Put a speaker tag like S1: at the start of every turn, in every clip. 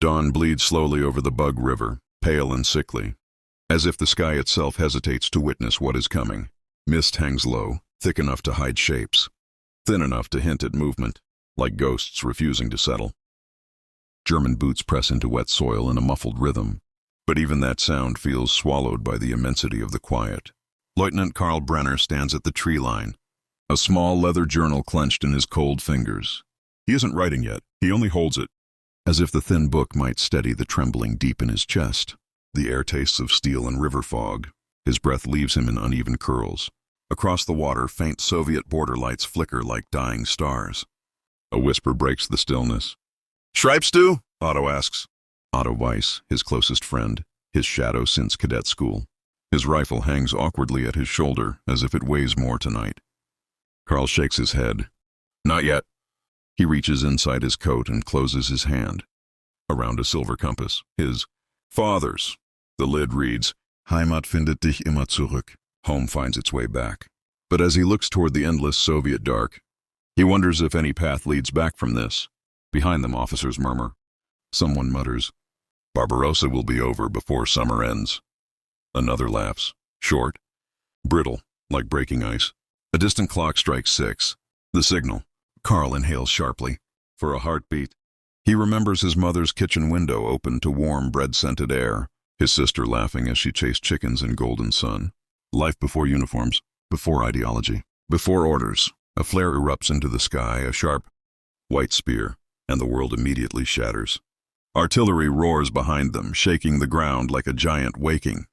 S1: Dawn bleeds slowly over the Bug River, pale and sickly, as if the sky itself hesitates to witness what is coming. Mist hangs low, thick enough to hide shapes, thin enough to hint at movement, like ghosts refusing to settle. German boots press into wet soil in a muffled rhythm, but even that sound feels swallowed by the immensity of the quiet. Lieutenant Karl Brenner stands at the tree line, a small leather journal clenched in his cold fingers. He isn't writing yet, he only holds it, as if the thin book might steady the trembling deep in his chest. The air tastes of steel and river fog. His breath leaves him in uneven curls. Across the water, faint Soviet border lights flicker like dying stars. A whisper breaks the stillness. "Schreibst du?" Otto asks. Otto Weiss, his closest friend, his shadow since cadet school. His rifle hangs awkwardly at his shoulder, as if it weighs more tonight. Karl shakes his head. "Not yet." He reaches inside his coat and closes his hand. Around a silver compass, his father's. The lid reads, "Heimat findet dich immer zurück." Home finds its way back. But as he looks toward the endless Soviet dark, he wonders if any path leads back from this. Behind them, officers murmur. Someone mutters, "Barbarossa will be over before summer ends." Another laughs, short, brittle, like breaking ice. A distant clock strikes 6. The signal. Karl inhales sharply. For a heartbeat. He remembers his mother's kitchen window open to warm bread-scented air, his sister laughing as she chased chickens in golden sun. Life before uniforms, before ideology, before orders. A flare erupts into the sky, a sharp, white spear, and the world immediately shatters. Artillery roars behind them, shaking the ground like a giant waking.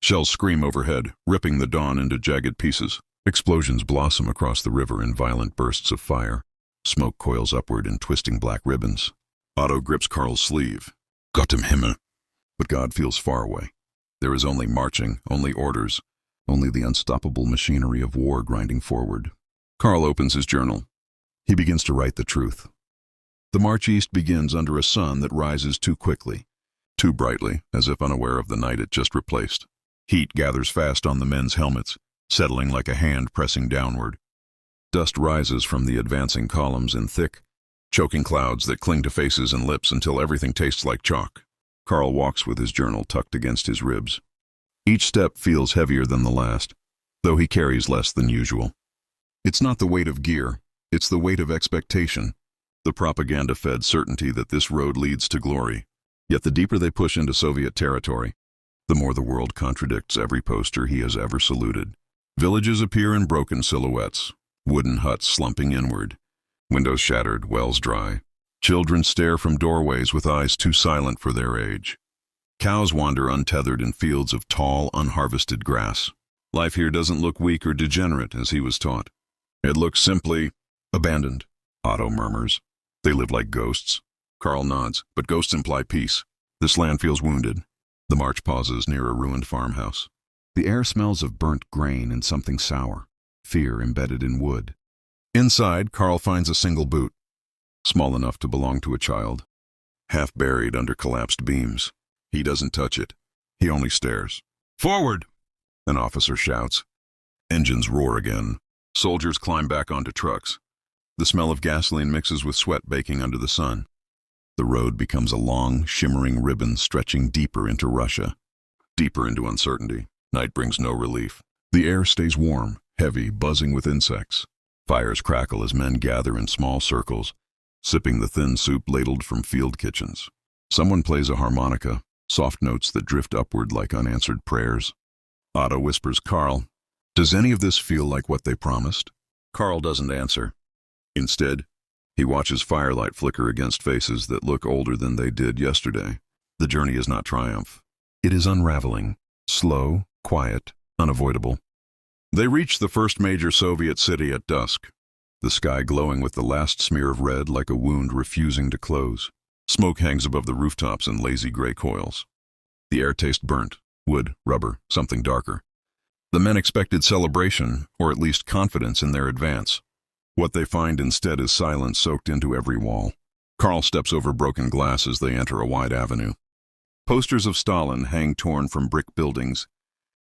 S1: Shells scream overhead, ripping the dawn into jagged pieces. Explosions blossom across the river in violent bursts of fire. Smoke coils upward in twisting black ribbons. Otto grips Karl's sleeve. "Gott im Himmel." But God feels far away. There is only marching, only orders, only the unstoppable machinery of war grinding forward. Karl opens his journal. He begins to write the truth. The march east begins under a sun that rises too quickly, too brightly, as if unaware of the night it just replaced. Heat gathers fast on the men's helmets, settling like a hand pressing downward. Dust rises from the advancing columns in thick, choking clouds that cling to faces and lips until everything tastes like chalk. Karl walks with his journal tucked against his ribs. Each step feels heavier than the last, though he carries less than usual. It's not the weight of gear, it's the weight of expectation, the propaganda-fed certainty that this road leads to glory. Yet the deeper they push into Soviet territory, the more the world contradicts every poster he has ever saluted. Villages appear in broken silhouettes, wooden huts slumping inward, windows shattered, wells dry. Children stare from doorways with eyes too silent for their age. Cows wander untethered in fields of tall, unharvested grass. Life here doesn't look weak or degenerate, as he was taught. It looks simply abandoned, Otto murmurs. They live like ghosts. Karl nods, but ghosts imply peace. This land feels wounded. The march pauses near a ruined farmhouse. The air smells of burnt grain and something sour, fear embedded in wood. Inside, Karl finds a single boot, small enough to belong to a child, half buried under collapsed beams. He doesn't touch it. He only stares. "Forward!" an officer shouts. Engines roar again. Soldiers climb back onto trucks. The smell of gasoline mixes with sweat baking under the sun. The road becomes a long, shimmering ribbon stretching deeper into Russia, deeper into uncertainty. Night brings no relief. The air stays warm, heavy, buzzing with insects. Fires crackle as men gather in small circles, sipping the thin soup ladled from field kitchens. Someone plays a harmonica, soft notes that drift upward like unanswered prayers. Otto whispers, "Karl, does any of this feel like what they promised?" Karl doesn't answer. Instead, he watches firelight flicker against faces that look older than they did yesterday. The journey is not triumph. It is unraveling, slow, quiet, unavoidable. They reach the first major Soviet city at dusk, the sky glowing with the last smear of red like a wound refusing to close. Smoke hangs above the rooftops in lazy gray coils. The air tastes burnt, wood, rubber, something darker. The men expected celebration, or at least confidence in their advance. What they find instead is silence soaked into every wall. Karl steps over broken glass as they enter a wide avenue. Posters of Stalin hang torn from brick buildings,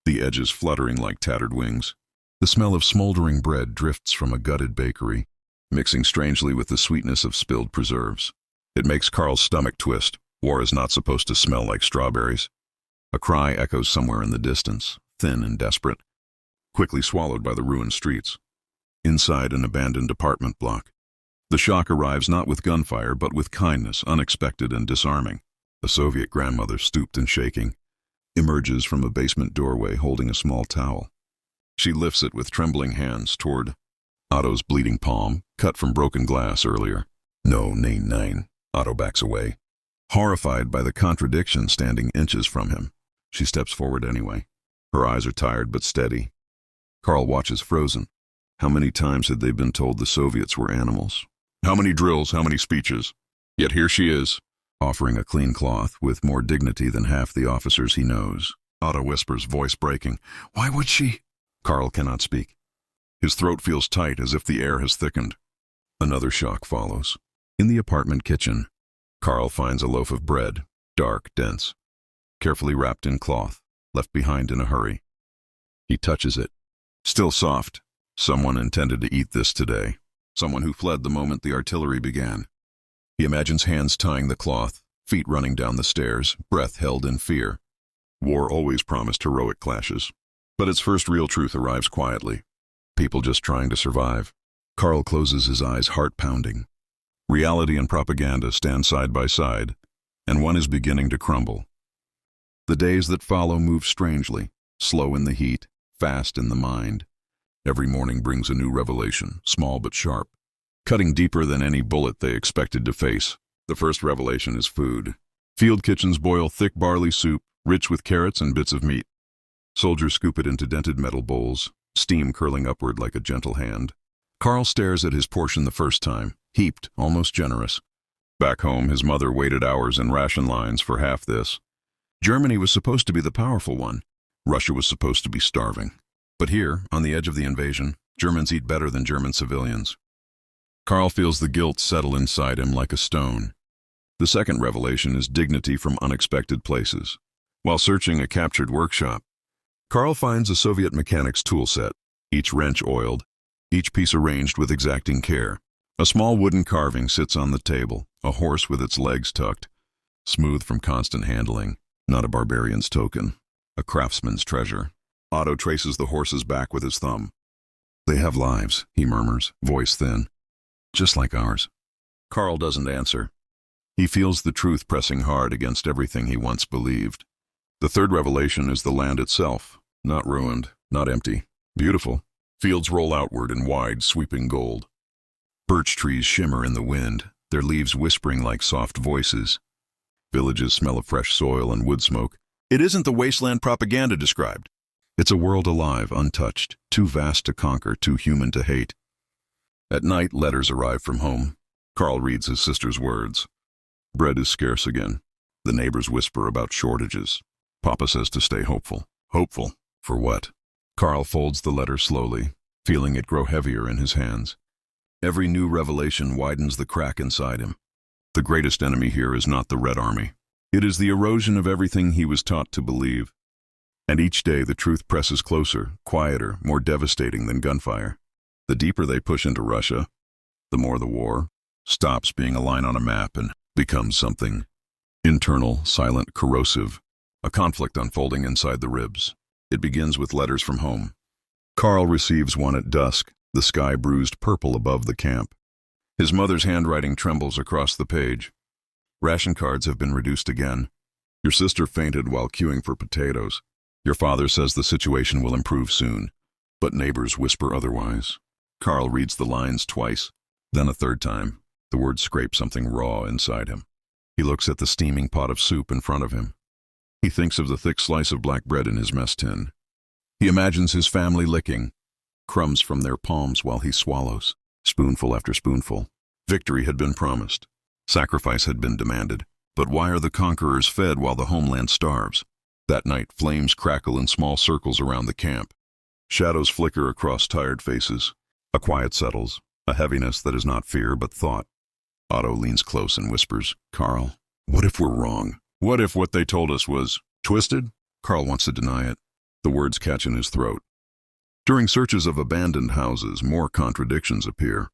S1: the edges fluttering like tattered wings. The smell of smoldering bread drifts from a gutted bakery, mixing strangely with the sweetness of spilled preserves. It makes Karl's stomach twist. War is not supposed to smell like strawberries. A cry echoes somewhere in the distance, thin and desperate, quickly swallowed by the ruined streets. Inside an abandoned apartment block, the shock arrives not with gunfire but with kindness, unexpected and disarming. A Soviet grandmother, stooped and shaking, emerges from a basement doorway holding a small towel. She lifts it with trembling hands toward Otto's bleeding palm, cut from broken glass earlier. No, nein. Otto backs away, horrified by the contradiction standing inches from him. She steps forward anyway. Her eyes are tired but steady. Carl watches frozen. How many times had they been told the Soviets were animals? How many drills, how many speeches? Yet here she is, offering a clean cloth with more dignity than half the officers he knows. Otto whispers, voice breaking. Why would she? Carl cannot speak. His throat feels tight as if the air has thickened. Another shock follows. In the apartment kitchen, Carl finds a loaf of bread, dark, dense, carefully wrapped in cloth, left behind in a hurry. He touches it. Still soft. Someone intended to eat this today. Someone who fled the moment the artillery began. He imagines hands tying the cloth, feet running down the stairs, breath held in fear. War always promised heroic clashes, but its first real truth arrives quietly. People just trying to survive. Carl closes his eyes, heart pounding. Reality and propaganda stand side by side, and one is beginning to crumble. The days that follow move strangely, slow in the heat, fast in the mind. Every morning brings a new revelation, small but sharp, cutting deeper than any bullet they expected to face. The first revelation is food. Field kitchens boil thick barley soup, rich with carrots and bits of meat. Soldiers scoop it into dented metal bowls, steam curling upward like a gentle hand. Carl stares at his portion the first time, heaped, almost generous. Back home, his mother waited hours in ration lines for half this. Germany was supposed to be the powerful one. Russia was supposed to be starving. But here, on the edge of the invasion, Germans eat better than German civilians. Carl feels the guilt settle inside him like a stone. The second revelation is dignity from unexpected places. While searching a captured workshop, Carl finds a Soviet mechanic's tool set, each wrench oiled, each piece arranged with exacting care. A small wooden carving sits on the table, a horse with its legs tucked, smooth from constant handling, not a barbarian's token, a craftsman's treasure. Otto traces the horse's back with his thumb. They have lives, he murmurs, voice thin, just like ours. Carl doesn't answer. He feels the truth pressing hard against everything he once believed. The third revelation is the land itself, not ruined, not empty, beautiful. Fields roll outward in wide, sweeping gold. Birch trees shimmer in the wind, their leaves whispering like soft voices. Villages smell of fresh soil and wood smoke. It isn't the wasteland propaganda described. It's a world alive, untouched, too vast to conquer, too human to hate. At night, letters arrive from home. Carl reads his sister's words. Bread is scarce again. The neighbors whisper about shortages. Papa says to stay hopeful. Hopeful? For what? Carl folds the letter slowly, feeling it grow heavier in his hands. Every new revelation widens the crack inside him. The greatest enemy here is not the Red Army. It is the erosion of everything he was taught to believe. And each day the truth presses closer, quieter, more devastating than gunfire. The deeper they push into Russia, the more the war stops being a line on a map and becomes something internal, silent, corrosive, a conflict unfolding inside the ribs. It begins with letters from home. Carl receives one at dusk, the sky bruised purple above the camp. His mother's handwriting trembles across the page. Ration cards have been reduced again. Your sister fainted while queuing for potatoes. Your father says the situation will improve soon, but neighbors whisper otherwise. Carl reads the lines twice, then a third time. The words scrape something raw inside him. He looks at the steaming pot of soup in front of him. He thinks of the thick slice of black bread in his mess tin. He imagines his family licking crumbs from their palms while he swallows, spoonful after spoonful. Victory had been promised. Sacrifice had been demanded. But why are the conquerors fed while the homeland starves? That night, flames crackle in small circles around the camp. Shadows flicker across tired faces. A quiet settles, a heaviness that is not fear but thought. Otto leans close and whispers, Carl, what if we're wrong? What if what they told us was twisted? Carl wants to deny it. The words catch in his throat. During searches of abandoned houses, more contradictions appear.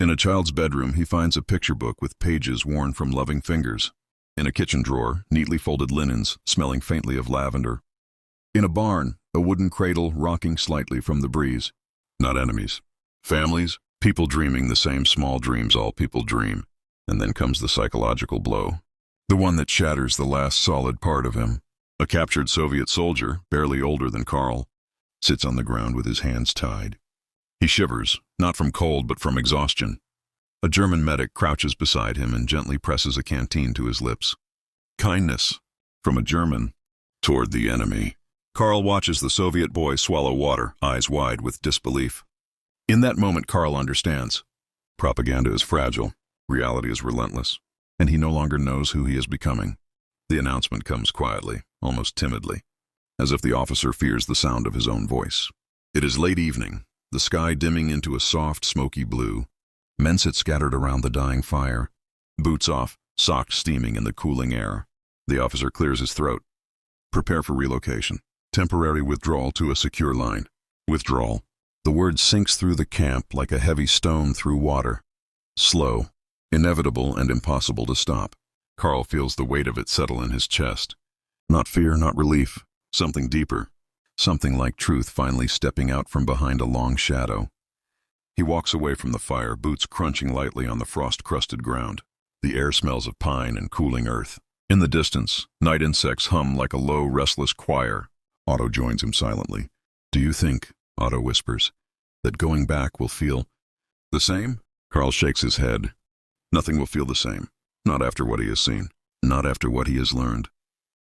S1: In a child's bedroom, he finds a picture book with pages worn from loving fingers. In a kitchen drawer, neatly folded linens, smelling faintly of lavender. In a barn, a wooden cradle rocking slightly from the breeze. Not enemies. Families, people dreaming the same small dreams all people dream. And then comes the psychological blow. The one that shatters the last solid part of him. A captured Soviet soldier, barely older than Carl, sits on the ground with his hands tied. He shivers, not from cold but from exhaustion. A German medic crouches beside him and gently presses a canteen to his lips. Kindness, from a German, toward the enemy. Carl watches the Soviet boy swallow water, eyes wide with disbelief. In that moment, Carl understands. Propaganda is fragile, reality is relentless, and he no longer knows who he is becoming. The announcement comes quietly, almost timidly, as if the officer fears the sound of his own voice. It is late evening, the sky dimming into a soft, smoky blue. Men sit scattered around the dying fire, boots off, socks steaming in the cooling air. The officer clears his throat. Prepare for relocation. Temporary withdrawal to a secure line. Withdrawal. The word sinks through the camp like a heavy stone through water. Slow, inevitable and impossible to stop. Carl feels the weight of it settle in his chest. Not fear, not relief. Something deeper. Something like truth finally stepping out from behind a long shadow. He walks away from the fire, boots crunching lightly on the frost-crusted ground. The air smells of pine and cooling earth. In the distance, night insects hum like a low, restless choir. Otto joins him silently. Do you think, Otto whispers, that going back will feel the same? Carl shakes his head. Nothing will feel the same. Not after what he has seen. Not after what he has learned.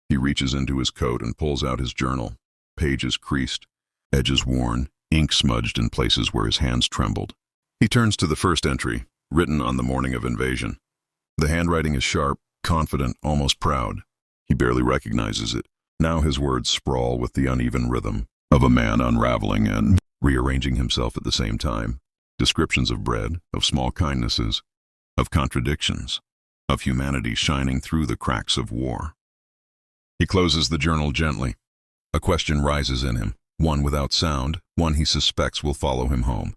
S1: He reaches into his coat and pulls out his journal. Pages creased, edges worn, ink smudged in places where his hands trembled. He turns to the first entry, written on the morning of invasion. The handwriting is sharp, confident, almost proud. He barely recognizes it. Now his words sprawl with the uneven rhythm of a man unraveling and rearranging himself at the same time. Descriptions of bread, of small kindnesses, of contradictions, of humanity shining through the cracks of war. He closes the journal gently. A question rises in him, one without sound, one he suspects will follow him home.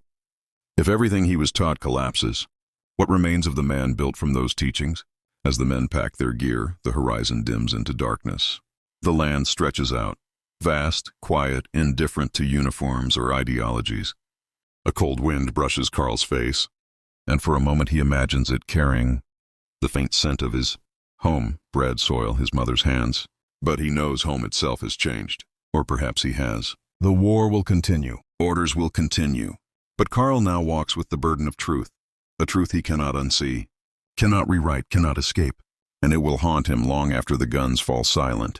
S1: If everything he was taught collapses, what remains of the man built from those teachings? As the men pack their gear, the horizon dims into darkness. The land stretches out, vast, quiet, indifferent to uniforms or ideologies. A cold wind brushes Carl's face, and for a moment he imagines it carrying the faint scent of his home, bread, soil, his mother's hands. But he knows home itself has changed, or perhaps he has. The war will continue, orders will continue. But Carl now walks with the burden of truth, a truth he cannot unsee, cannot rewrite, cannot escape, and it will haunt him long after the guns fall silent.